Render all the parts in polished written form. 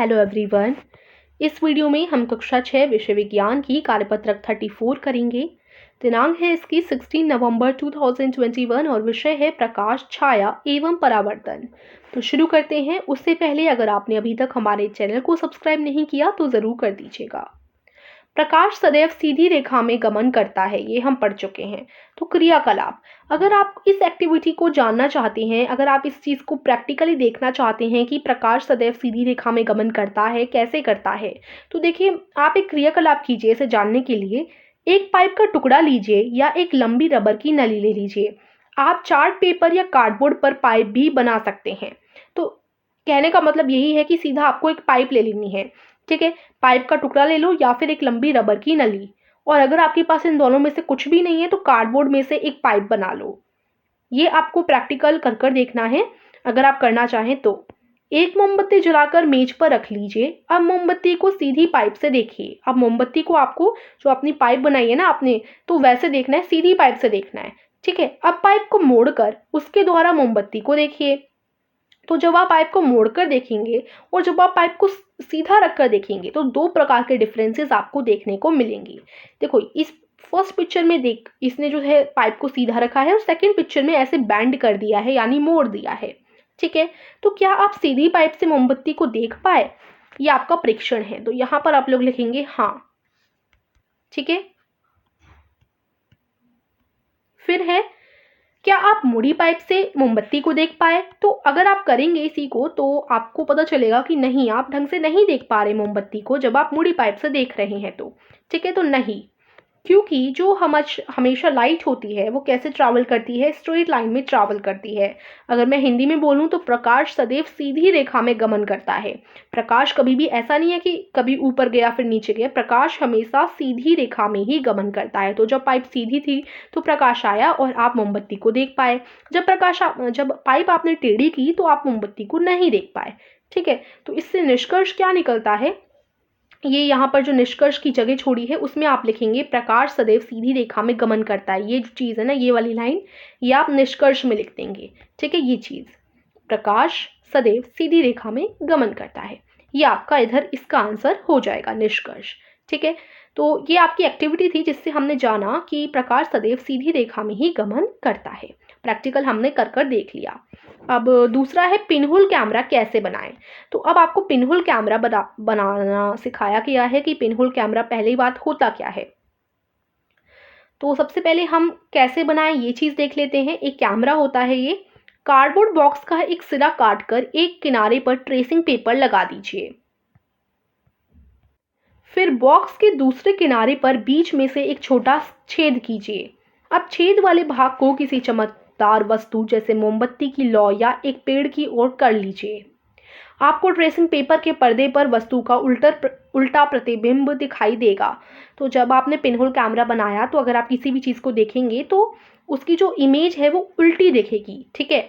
Hello everyone. इस video में हम कक्षा 6 विषय विज्ञान की कार्यपत्रक 34 करेंगे। दिनांक है इसकी 16 नवंबर 2021 और विषय है प्रकाश, छाया एवं परावर्तन। तो शुरू करते हैं। उससे पहले अगर आपने अभी तक हमारे चैनल को सब्सक्राइब नहीं किया तो ज़रूर कर दीजिएगा। प्रकाश सदैव सीधी रेखा में गमन करता है, ये हम पढ़ चुके हैं। तो क्रियाकलाप, अगर आप इस एक्टिविटी को जानना चाहते हैं, अगर आप इस चीज़ को प्रैक्टिकली देखना चाहते हैं कि प्रकाश सदैव सीधी रेखा में गमन करता है, कैसे करता है, तो देखिए आप एक क्रियाकलाप कीजिए। इसे जानने के लिए एक पाइप का टुकड़ा लीजिए या एक लंबी रबर की नली ले लीजिए। आप चार्ट पेपर या कार्डबोर्ड पर पाइप भी बना सकते हैं। तो कहने का मतलब यही है कि सीधा आपको एक पाइप ले लेनी है, ठीक है। पाइप का टुकड़ा ले लो या फिर एक लंबी रबर की नली, और अगर आपके पास इन दोनों में से कुछ भी नहीं है तो कार्डबोर्ड में से एक पाइप बना लो। ये आपको प्रैक्टिकल कर कर देखना है अगर आप करना चाहें तो। एक मोमबत्ती जलाकर मेज पर रख लीजिए। अब मोमबत्ती को सीधी पाइप से देखिए। अब मोमबत्ती को आपको जो अपनी पाइप बनाई है ना आपने, तो वैसे देखना है, सीधी पाइप से देखना है, ठीक है। अब पाइप को मोड़कर उसके द्वारा मोमबत्ती को देखिए। तो जब आप पाइप को मोड़कर देखेंगे और जब आप पाइप को सीधा रखकर देखेंगे तो दो प्रकार के डिफरेंसेस आपको देखने को मिलेंगे। देखो इस फर्स्ट पिक्चर में देख, इसने जो है पाइप को सीधा रखा है और सेकंड पिक्चर में ऐसे बैंड कर दिया है, यानी मोड़ दिया है, ठीक है। तो क्या आप सीधी पाइप से मोमबत्ती को देख पाए? ये आपका परीक्षण है। तो यहाँ पर आप लोग लिखेंगे हाँ, ठीक है। फिर है, क्या आप मुड़ी पाइप से मोमबत्ती को देख पाए? तो अगर आप करेंगे इसी को तो आपको पता चलेगा कि नहीं, आप ढंग से नहीं देख पा रहे मोमबत्ती को जब आप मुड़ी पाइप से देख रहे हैं तो, ठीक है। तो नहीं, क्योंकि जो हमेशा लाइट होती है वो कैसे ट्रैवल करती है? स्ट्रेट लाइन में ट्रैवल करती है। अगर मैं हिंदी में बोलूं तो प्रकाश सदैव सीधी रेखा में गमन करता है। प्रकाश कभी भी ऐसा नहीं है कि कभी ऊपर गया फिर नीचे गया, प्रकाश हमेशा सीधी रेखा में ही गमन करता है। तो जब पाइप सीधी थी तो प्रकाश आया और आप मोमबत्ती को देख पाए। जब पाइप आपने टेढ़ी की तो आप मोमबत्ती को नहीं देख पाए, ठीक है। तो इससे निष्कर्ष क्या निकलता है? ये यहाँ पर जो निष्कर्ष की जगह छोड़ी है उसमें आप लिखेंगे प्रकाश सदैव सीधी रेखा में गमन करता है। ये जो चीज़ है ना, ये वाली लाइन, ये आप निष्कर्ष में लिख देंगे, ठीक है। ये चीज़, प्रकाश सदैव सीधी रेखा में गमन करता है, ये आपका इधर इसका आंसर हो जाएगा, निष्कर्ष, ठीक है। तो ये आपकी एक्टिविटी थी जिससे हमने जाना कि प्रकाश सदैव सीधी रेखा में ही गमन करता है। प्रैक्टिकल हमने कर कर देख लिया। अब दूसरा है पिनहोल कैमरा कैसे बनाएं। तो अब आपको पिनहोल कैमरा बनाना सिखाया गया है कि पिनहोल कैमरा पहली बात होता क्या है। तो सबसे पहले हम कैसे बनाएं ये चीज़ देख लेते हैं। एक कैमरा होता है, ये कार्डबोर्ड बॉक्स का एक सिरा काटकर एक किनारे पर ट्रेसिंग पेपर लगा दीजिए। फिर बॉक्स के दूसरे किनारे पर बीच में से एक छोटा छेद कीजिए। अब छेद वाले भाग को किसी चमकदार वस्तु जैसे मोमबत्ती की लौ या एक पेड़ की ओर कर लीजिए। आपको ट्रेसिंग पेपर के पर्दे पर वस्तु का उल्टा प्रतिबिंब दिखाई देगा। तो जब आपने पिनहोल कैमरा बनाया तो अगर आप किसी भी चीज़ को देखेंगे तो उसकी जो इमेज है वो उल्टी दिखेगी, ठीक है।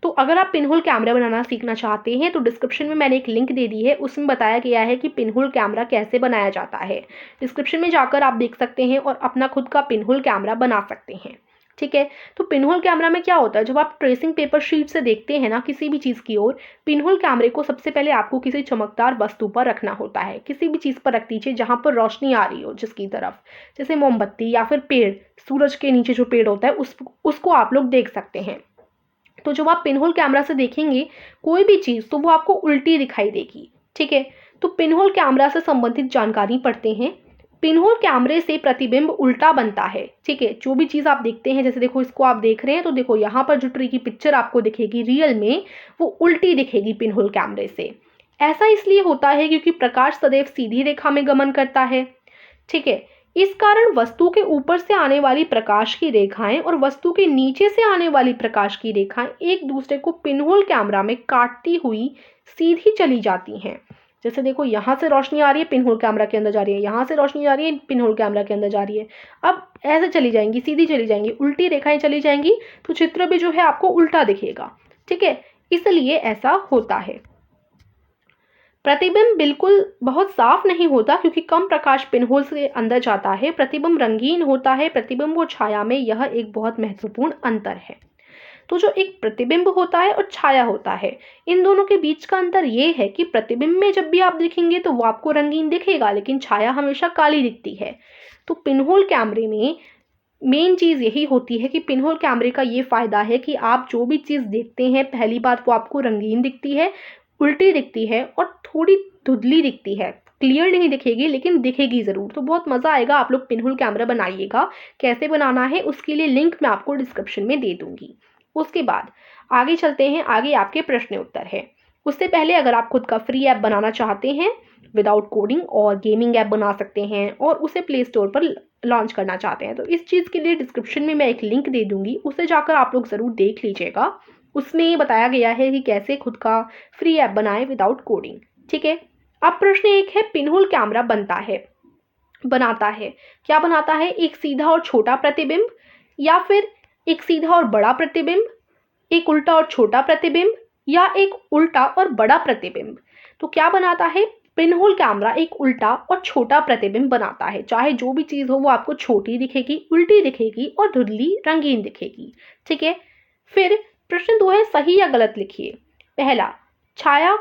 तो अगर आप पिनहोल कैमरा बनाना सीखना चाहते हैं तो डिस्क्रिप्शन में मैंने एक लिंक दे दी है, उसमें बताया गया है कि पिनहोल कैमरा कैसे बनाया जाता है। डिस्क्रिप्शन में जाकर आप देख सकते हैं और अपना खुद का पिनहोल कैमरा बना सकते हैं, ठीक है। तो पिनहोल कैमरा में क्या होता है, जब आप ट्रेसिंग पेपर शीट से देखते हैं ना किसी भी चीज़ की ओर, पिनहोल कैमरे को सबसे पहले आपको किसी चमकदार वस्तु पर रखना होता है। किसी भी चीज़ पर रख दीजिए जहाँ पर रोशनी आ रही हो जिसकी तरफ, जैसे मोमबत्ती या फिर पेड़, सूरज के नीचे जो पेड़ होता है उसको आप लोग देख सकते हैं। तो जब आप पिनहोल कैमरा से देखेंगे कोई भी चीज़ तो वो आपको उल्टी दिखाई देगी, ठीक है। तो पिनहोल कैमरा से संबंधित जानकारी पढ़ते हैं। पिनहोल कैमरे से प्रतिबिंब उल्टा बनता है, ठीक है। जो भी चीज़ आप देखते हैं, जैसे देखो इसको आप देख रहे हैं तो देखो यहाँ पर जो ट्री की पिक्चर आपको दिखेगी रियल में वो उल्टी दिखेगी पिनहोल कैमरे से। ऐसा इसलिए होता है क्योंकि प्रकाश सदैव सीधी रेखा में गमन करता है, ठीक है। इस कारण वस्तु के ऊपर से आने वाली प्रकाश की रेखाएं और वस्तु के नीचे से आने वाली प्रकाश की रेखाएं एक दूसरे को पिनहोल कैमरा में काटती हुई सीधी चली जाती हैं। जैसे देखो यहाँ से रोशनी आ रही है, पिनहोल कैमरा के अंदर जा रही है, यहाँ से रोशनी आ रही है, पिनहोल कैमरा के अंदर जा रही है। अब ऐसे चली जाएंगी, सीधी चली जाएंगी, उल्टी रेखाएं चली जाएंगी, तो चित्र भी जो है आपको उल्टा दिखेगा, ठीक है। इसलिए ऐसा होता है। प्रतिबिंब बिल्कुल बहुत साफ नहीं होता क्योंकि कम प्रकाश पिनहोल से अंदर जाता है। प्रतिबिंब रंगीन होता है। प्रतिबिंब और छाया में यह एक बहुत महत्वपूर्ण अंतर है। तो जो एक प्रतिबिंब होता है और छाया होता है, इन दोनों के बीच का अंतर ये है कि प्रतिबिंब में जब भी आप देखेंगे तो वो आपको रंगीन दिखेगा, लेकिन छाया हमेशा काली दिखती है। तो पिनहोल कैमरे में मेन चीज़ यही होती है कि पिनहोल कैमरे का ये फ़ायदा है कि आप जो भी चीज़ देखते हैं, पहली बात वो आपको रंगीन दिखती है, उल्टी दिखती है और थोड़ी धुंधली दिखती है। क्लियर नहीं दिखेगी लेकिन दिखेगी ज़रूर। तो बहुत मज़ा आएगा, आप लोग पिनहोल कैमरा बनाइएगा। कैसे बनाना है उसके लिए लिंक मैं आपको डिस्क्रिप्शन में दे दूँगी। उसके बाद आगे चलते हैं, आगे आपके प्रश्न उत्तर है। उससे पहले अगर आप खुद का फ्री ऐप बनाना चाहते हैं विदाउट कोडिंग और गेमिंग ऐप बना सकते हैं और उसे प्ले स्टोर पर लॉन्च करना चाहते हैं, तो इस चीज़ के लिए डिस्क्रिप्शन में मैं एक लिंक दे दूँगी, उसे जाकर आप लोग ज़रूर देख लीजिएगा। उसमें ये बताया गया है कि कैसे खुद का फ्री ऐप बनाएं विदाउट कोडिंग। ठीक है, अब प्रश्न एक है, पिनहोल कैमरा बनाता है क्या बनाता है? एक सीधा और छोटा प्रतिबिंब, या फिर एक सीधा और बड़ा प्रतिबिंब, एक उल्टा और छोटा प्रतिबिंब, या एक उल्टा और बड़ा प्रतिबिंब? तो क्या बनाता है? पिनहोल कैमरा एक उल्टा और छोटा प्रतिबिंब बनाता है। चाहे जो भी चीज़ हो वो आपको छोटी दिखेगी, उल्टी दिखेगी और धुंधली रंगीन दिखेगी। ठीक है, फिर प्रश्न 2 है, सही या गलत लिखिए। पहला, छाया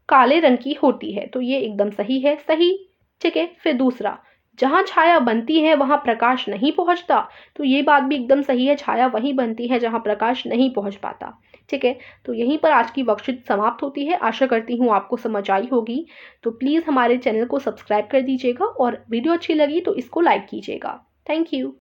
काले रंग की होती है, तो ये एकदम सही है, सही। ठीक है, फिर दूसरा, जहाँ छाया बनती है वहाँ प्रकाश नहीं पहुँचता, तो ये बात भी एकदम सही है, छाया वहीं बनती है जहाँ प्रकाश नहीं पहुँच पाता। ठीक है, तो यहीं पर आज की वर्कशीट समाप्त होती है। आशा करती हूँ आपको समझ आई होगी। तो प्लीज़ हमारे चैनल को सब्सक्राइब कर दीजिएगा और वीडियो अच्छी लगी तो इसको लाइक कीजिएगा। Thank you.